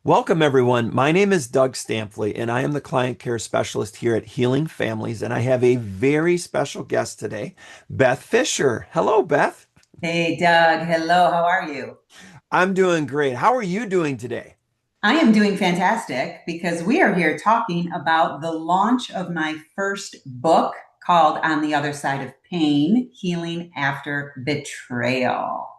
Welcome, everyone. My name is Doug Stampley, and I am the client care specialist here at Healing Families. And I have a very special guest today, Beth Fischer. Hello, Beth. Hey Doug, hello, how are you? I'm doing great. How are you doing today? I am doing fantastic because we are here talking about the launch of my first book called On the Other Side of Pain, Healing After Betrayal.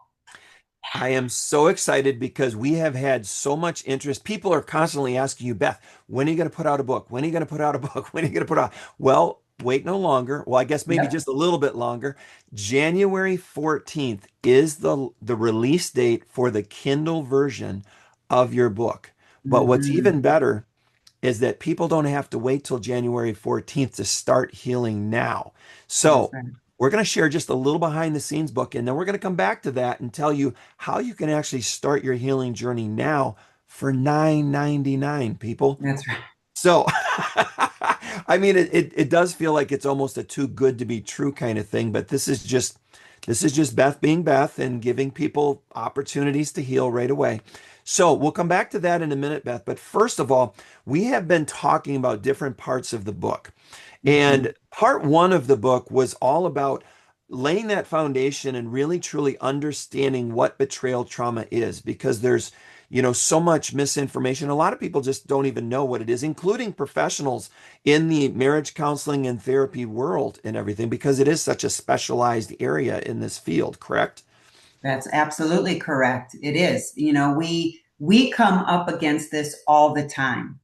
I am so excited because we have had so much interest. People are constantly asking you, Beth, when are you going to put out a book? When are you going to put out a book? When are you going to put out? Well, wait no longer. Well, I guess maybe Yep. just a little bit longer. January 14th is the release date for the Kindle version of your book. But what's even Mhm. better is that people don't have to wait till January 14th to start healing now. That's So right. we're going to share just a little behind the scenes book, and then we're going to come back to that and tell you how you can actually start your healing journey now for $9.99, people. That's right. So, I mean, it does feel like it's almost a too good to be true kind of thing, but this is just Beth being Beth and giving people opportunities to heal right away. So we'll come back to that in a minute, Beth. But first of all, we have been talking about different parts of the book. Mhm. And part one of the book was all about laying that foundation and really truly understanding what betrayal trauma is, because there's so much misinformation. A lot of people just don't even know what it is, including professionals in the marriage counseling and therapy world and everything, because it is such a specialized area in this field, correct? That's absolutely correct. It is. We come up against this all the time.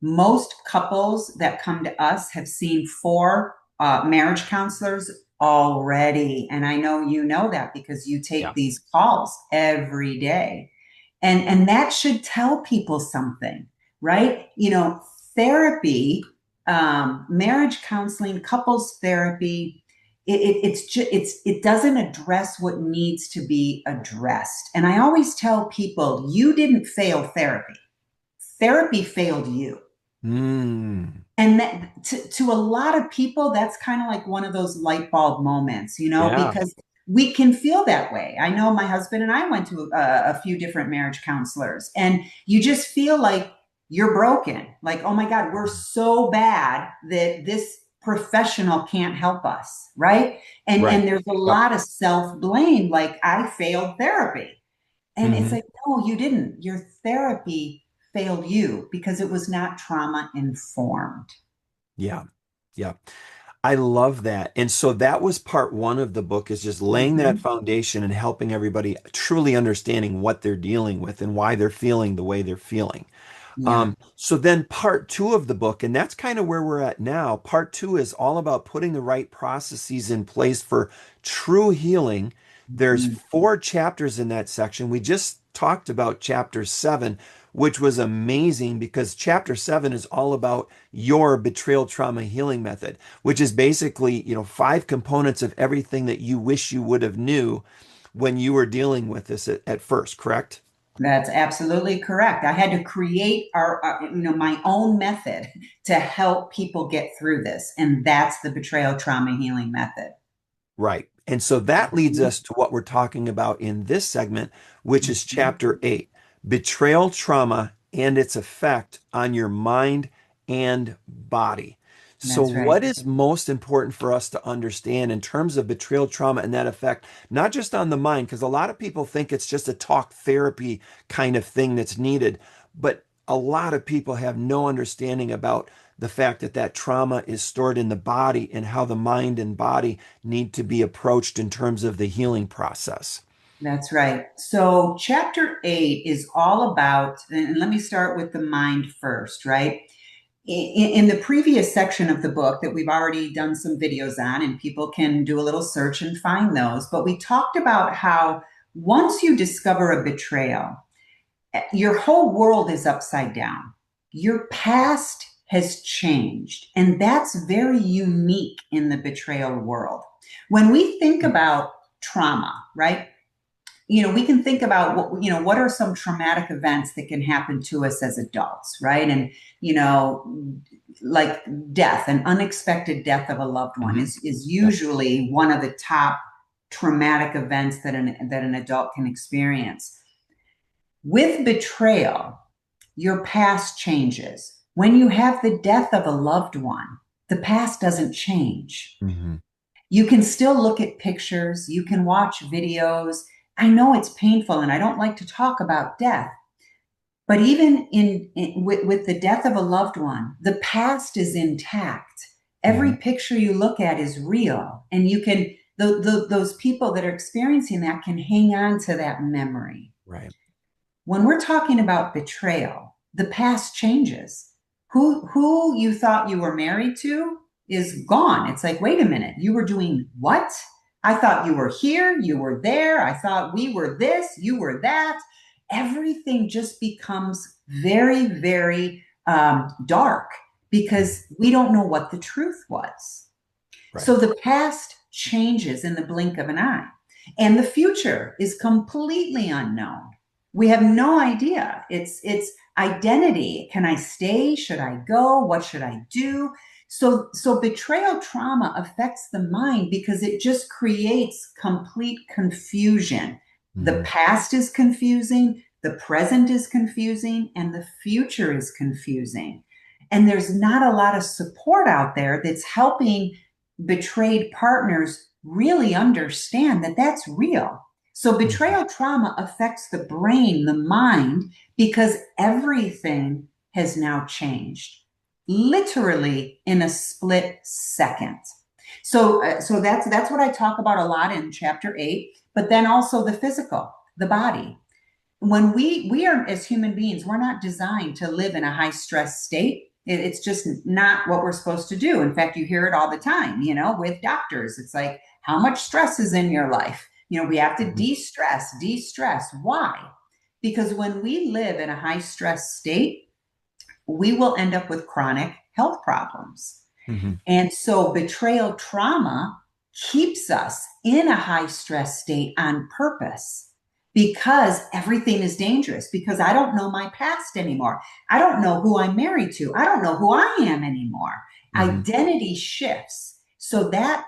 Most couples that come to us have seen four marriage counselors already. And I know you know that because you take Yeah. these calls every day. And that should tell people something, right? Therapy, marriage counseling, couples therapy, it doesn't address what needs to be addressed. And I always tell people, you didn't fail therapy. Therapy failed you. Mm, And that to a lot of people, that's kind of like one of those light bulb moments, yeah. because we can feel that way. I know my husband and I went to a few different marriage counselors, and you just feel like you're broken. Like, oh my God, we're so bad that this professional can't help us, right? And Right. there's a Yep. lot of self blame, like I failed therapy. And it's Hmm. like, no, you didn't. Your therapy failed you because it was not trauma informed. Yeah. Yeah. I love that. And so that was part one of the book, is just laying that Mhm. foundation and helping everybody truly understanding what they're dealing with and why they're feeling the way they're feeling. Yeah, So then part two of the book, and that's kind of where we're at now. Part two is all about putting the right processes in place for true healing. There's mhm. four chapters in that section. We just talked about chapter seven, which was amazing because chapter seven is all about your betrayal trauma healing method, which is basically, five components of everything that you wish you would have knew when you were dealing with this at first, correct? That's absolutely correct. I had to create my own method to help people get through this, and that's the betrayal trauma healing method. Right. And so that leads Mhm. us to what we're talking about in this segment, which is Mhm. chapter eight, betrayal trauma and its effect on your mind and body. So, That's right. what is most important for us to understand in terms of betrayal trauma and that effect, not just on the mind, because a lot of people think it's just a talk therapy kind of thing that's needed, but a lot of people have no understanding about the fact that that trauma is stored in the body and how the mind and body need to be approached in terms of the healing process. That's right. So, chapter 8 is all about, and let me start with the mind first, right? In the previous section of the book that we've already done some videos on, and people can do a little search and find those, but we talked about how once you discover a betrayal, your whole world is upside down. Your past has changed, and that's very unique in the betrayal world. When we think about trauma, right? We can think about what are some traumatic events that can happen to us as adults, right? And you know, like death, an unexpected death of a loved one Mhm. is Yep. usually one of the top traumatic events that an adult can experience. With betrayal, your past changes. When you have the death of a loved one, the past doesn't change. Hmm. You can still look at pictures, you can watch videos. I know it's painful and I don't like to talk about death, but even with the death of a loved one, the past is intact. Hmm. Every picture you look at is real, and you can those people that are experiencing that can hang on to that memory. Right. When we're talking about betrayal, the past changes. Who you thought you were married to is gone. It's like, wait a minute, you were doing what? I thought you were here, you were there. I thought we were this, you were that. Everything just becomes very, very dark Mhm. because we don't know what the truth was. Right. So the past changes in the blink of an eye, and the future is completely unknown. We have no idea. It's identity. Can I stay? Should I go? What should I do? So betrayal trauma affects the mind because it just creates complete confusion. The Hmm. past is confusing, the present is confusing, and the future is confusing. And there's not a lot of support out there that's helping betrayed partners really understand that that's real. So Hmm. betrayal trauma affects the brain, the mind, because everything has now changed, literally in a split second. So that's what I talk about a lot in chapter 8, but then also the physical, the body. When we are, as human beings, we're not designed to live in a high stress state. It's just not what we're supposed to do. In fact, you hear it all the time, with doctors. It's like, how much stress is in your life? We have to Hmm. de-stress. Why? Because when we live in a high stress state, we will end up with chronic health problems. Hmm. And so betrayal trauma keeps us in a high stress state on purpose because everything is dangerous, because I don't know my past anymore. I don't know who I'm married to. I don't know who I am anymore. Hmm. Identity shifts. So that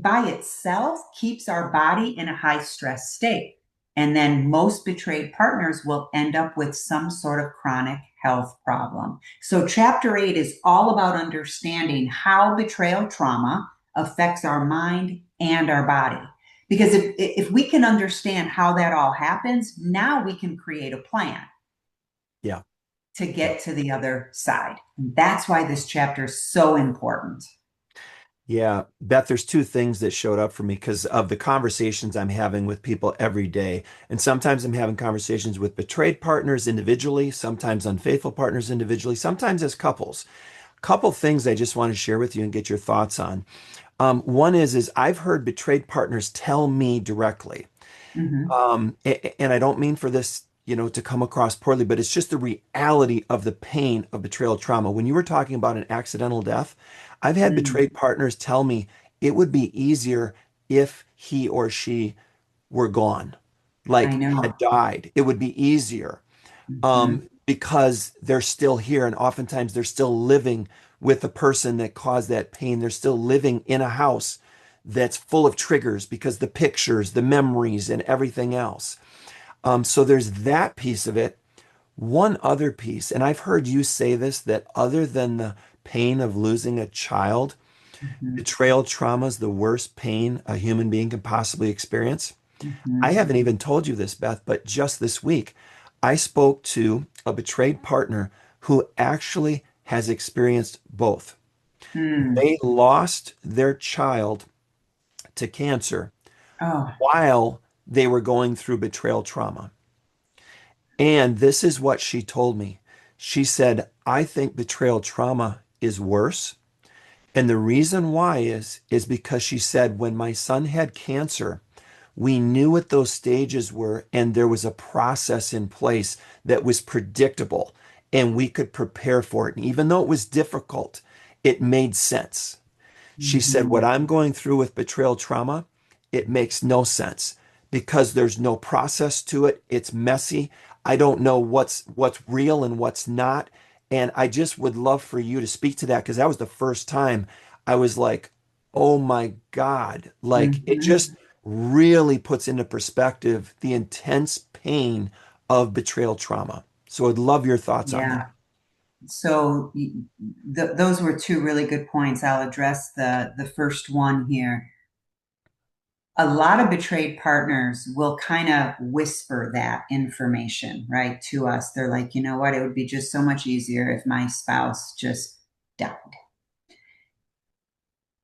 by itself keeps our body in a high stress state. And then most betrayed partners will end up with some sort of chronic health problem. So, chapter 8 is all about understanding how betrayal trauma affects our mind and our body. Because if we can understand how that all happens, now we can create a plan Yeah. to Yeah. get to the other side. And that's why this chapter is so important. Yeah, Beth, there's two things that showed up for me because of the conversations I'm having with people every day. And sometimes I'm having conversations with betrayed partners individually, sometimes unfaithful partners individually, sometimes as couples. Couple things I just want to share with you and get your thoughts on. One is I've heard betrayed partners tell me directly, Mm-hmm. and I don't mean for this, to come across poorly, but it's just the reality of the pain of betrayal trauma. When you were talking about an accidental death, I've had Mm, betrayed partners tell me it would be easier if he or she were gone, I like know. had died. It would be easier Mm-hmm. because they're still here, and oftentimes they're still living with the person that caused that pain. They're still living in a house that's full of triggers because the pictures, the memories, and everything else. So there's that piece of it. One other piece, and I've heard you say this, that other than the pain of losing a child, Mm-hmm. betrayal trauma is the worst pain a human being can possibly experience. I Mm-hmm. haven't even told you this, Beth, but just this week, I spoke to a betrayed partner who actually has experienced both. Mm. They lost their child to cancer Oh. while they were going through betrayal trauma. And this is what she told me. She said, I think betrayal trauma is worse. And the reason why is because she said, when my son had cancer, we knew what those stages were, and there was a process in place that was predictable, and we could prepare for it. And even though it was difficult, it made sense. She said, Mm-hmm. what I'm going through with betrayal trauma, it makes no sense because there's no process to it. It's messy. I don't know what's real and what's not. And I just would love for you to speak to that because that was the first time I was like, oh my God. Like it Mm-hmm. just really puts into perspective the intense pain of betrayal trauma. So I'd love your thoughts on Yeah. that. So those were two really good points. I'll address the first one here. A lot of betrayed partners will kind of whisper that information, right, to us. They're like, you know what? It would be just so much easier if my spouse just died.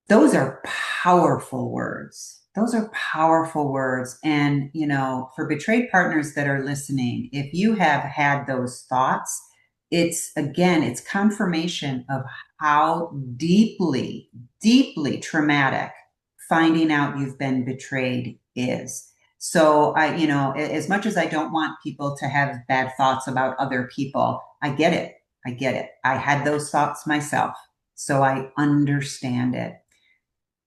Those are powerful words. Those are powerful words. And, for betrayed partners that are listening, if you have had those thoughts, it's confirmation of how deeply, deeply traumatic finding out you've been betrayed is. So as much as I don't want people to have bad thoughts about other people, I get it. I get it. I had those thoughts myself. So I understand it.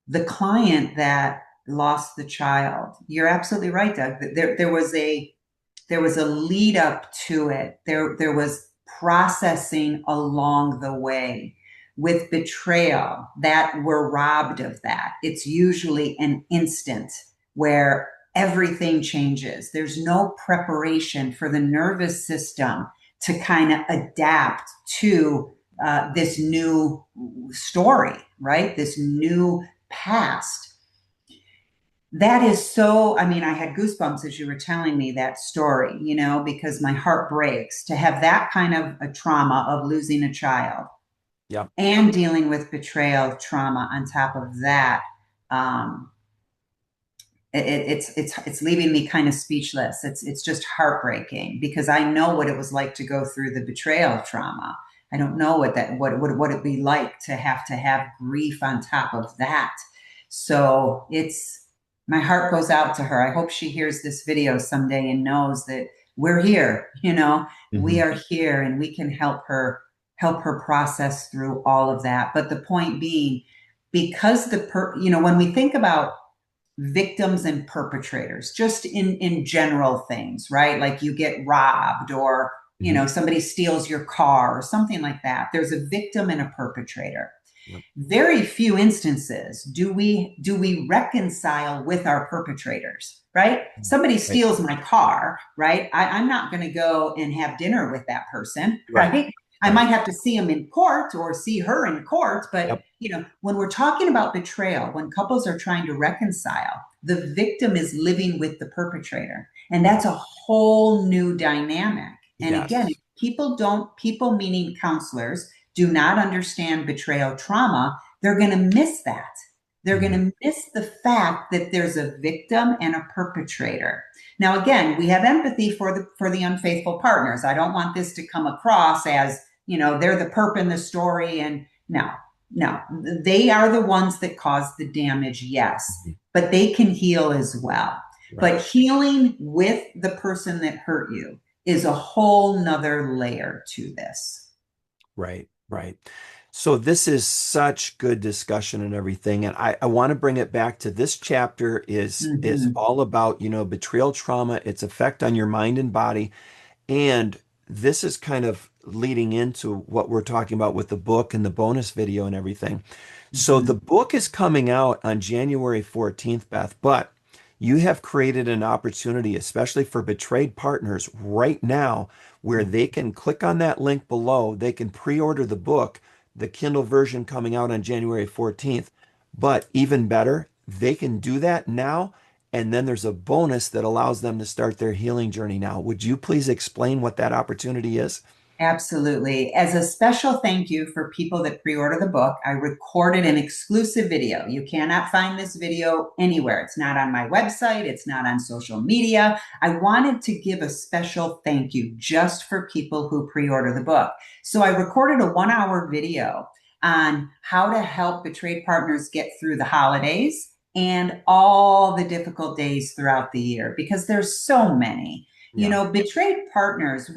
The client that lost the child, you're absolutely right, Doug. There was a lead up to it. There was processing along the way. With betrayal, that we're robbed of that. It's usually an instant where everything changes. There's no preparation for the nervous system to kind of adapt to this new story, right? This new past. That is so, I mean, I had goosebumps as you were telling me that story, because my heart breaks to have that kind of a trauma of losing a child Yeah. and dealing with betrayal trauma on top of that. Um, it's leaving me kind of speechless. It's just heartbreaking because I know what it was like to go through the betrayal trauma. I don't know what it'd be like to have grief on top of that. So my heart goes out to her. I hope she hears this video someday and knows that we're here. We Hmm. are here and we can help her process through all of that. But the point being, because when we think about victims and perpetrators, just in general things, right? Like you get robbed or Hmm. somebody steals your car or something like that. There's a victim and a perpetrator. Yep. Very few instances do we reconcile with our perpetrators, right? Somebody Right. steals my car, right? I'm not going to go and have dinner with that person, Right. right? I Right. might have to see him in court or see her in court, but Yep. when we're talking about betrayal, when couples are trying to reconcile, the victim is living with the perpetrator, and that's a whole new dynamic. And again, Yes. people meaning counselors do not understand betrayal trauma, they're going to miss that. They're going Hmm. to miss the fact that there's a victim and a perpetrator. Now, again, we have empathy for the unfaithful partners. I don't want this to come across as they're the perp in the story, and no, no, they are the ones that caused the damage. Yes, Hmm. but they can heal as well. Right. But healing with the person that hurt you is a whole nother layer to this. Right. Right. So this is such good discussion and everything. And I want to bring it back to this chapter is Mm-hmm. all about, betrayal trauma, its effect on your mind and body. And this is kind of leading into what we're talking about with the book and the bonus video and everything. So the Mm-hmm. book is coming out on January 14th, Beth, but you have created an opportunity, especially for betrayed partners right now, where they can click on that link below. They can pre-order the book, the Kindle version coming out on January 14th. But even better, they can do that now. And then there's a bonus that allows them to start their healing journey now. Would you please explain what that opportunity is? Absolutely. As a special thank you for people that pre order the book, I recorded an exclusive video. You cannot find this video anywhere. It's not on my website, it's not on social media. I wanted to give a special thank you just for people who pre order the book. So I recorded a 1 hour video on how to help betrayed partners get through the holidays and all the difficult days throughout the year because there's so many. Yeah. Betrayed partners,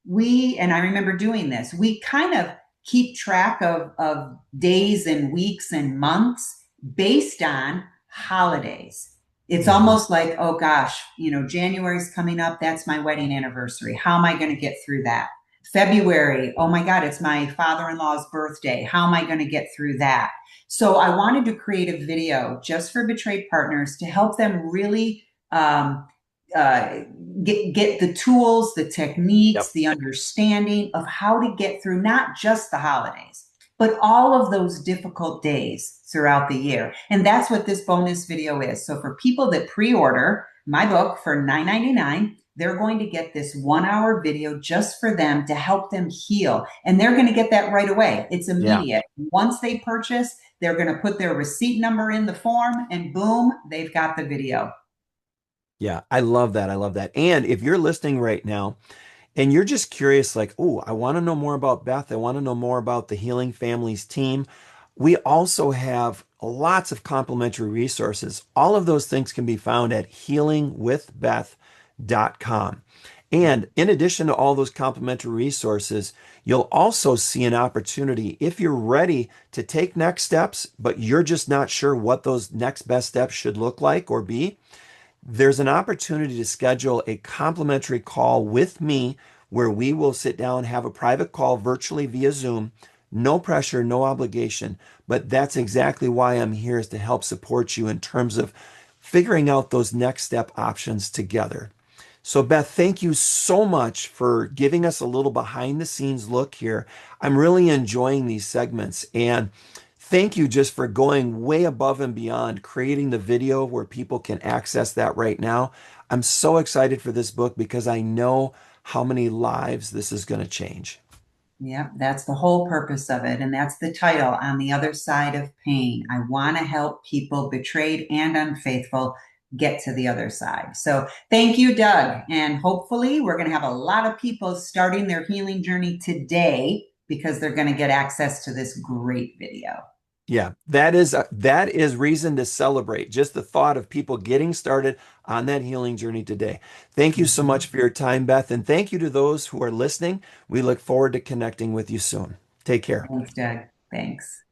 and I remember doing this, we kind of keep track of days and weeks and months based on holidays. It's Mhm. almost like, oh gosh, January's coming up. That's my wedding anniversary. How am I going to get through that? February, oh my God, it's my father in law's birthday. How am I going to get through that? So I wanted to create a video just for betrayed partners to help them really uh, get the tools, the techniques, Yep. the understanding of how to get through not just the holidays, but all of those difficult days throughout the year. And that's what this bonus video is. So for people that pre-order my book for $9.99, they're going to get this 1 hour video just for them to help them heal. And they're going to get that right away. It's Yeah. immediate. Once they purchase, they're going to put their receipt number in the form and boom, they've got the video. Yeah. I love that. I love that. And if you're listening right now, and you're just curious, like, oh, I want to know more about Beth. I want to know more about the Healing Families team. We also have lots of complimentary resources. All of those things can be found at healingwithbeth.com. And in addition to all those complimentary resources, you'll also see an opportunity if you're ready to take next steps, but you're just not sure what those next best steps should look like or be. There's an opportunity to schedule a complimentary call with me where we will sit down, have a private call virtually via Zoom. No pressure, no obligation. But that's exactly why I'm here, is to help support you in terms of figuring out those next step options together. So, Beth, thank you so much for giving us a little behind the scenes look here. I'm really enjoying these segments. And thank you just for going way above and beyond creating the video where people can access that right now. I'm so excited for this book because I know how many lives this is going to change. Yeah, that's the whole purpose of it. And that's the title, On the Other Side of Pain. I want to help people betrayed and unfaithful get to the other side. So thank you, Doug. And hopefully, we're going to have a lot of people starting their healing journey today because they're going to get access to this great video. Yeah, that is reason to celebrate. Just the thought of people getting started on that healing journey today. Thank you so much Mhm. for your time, Beth, and thank you to those who are listening. We look forward to connecting with you soon. Take care. Thanks, Doug. Thanks.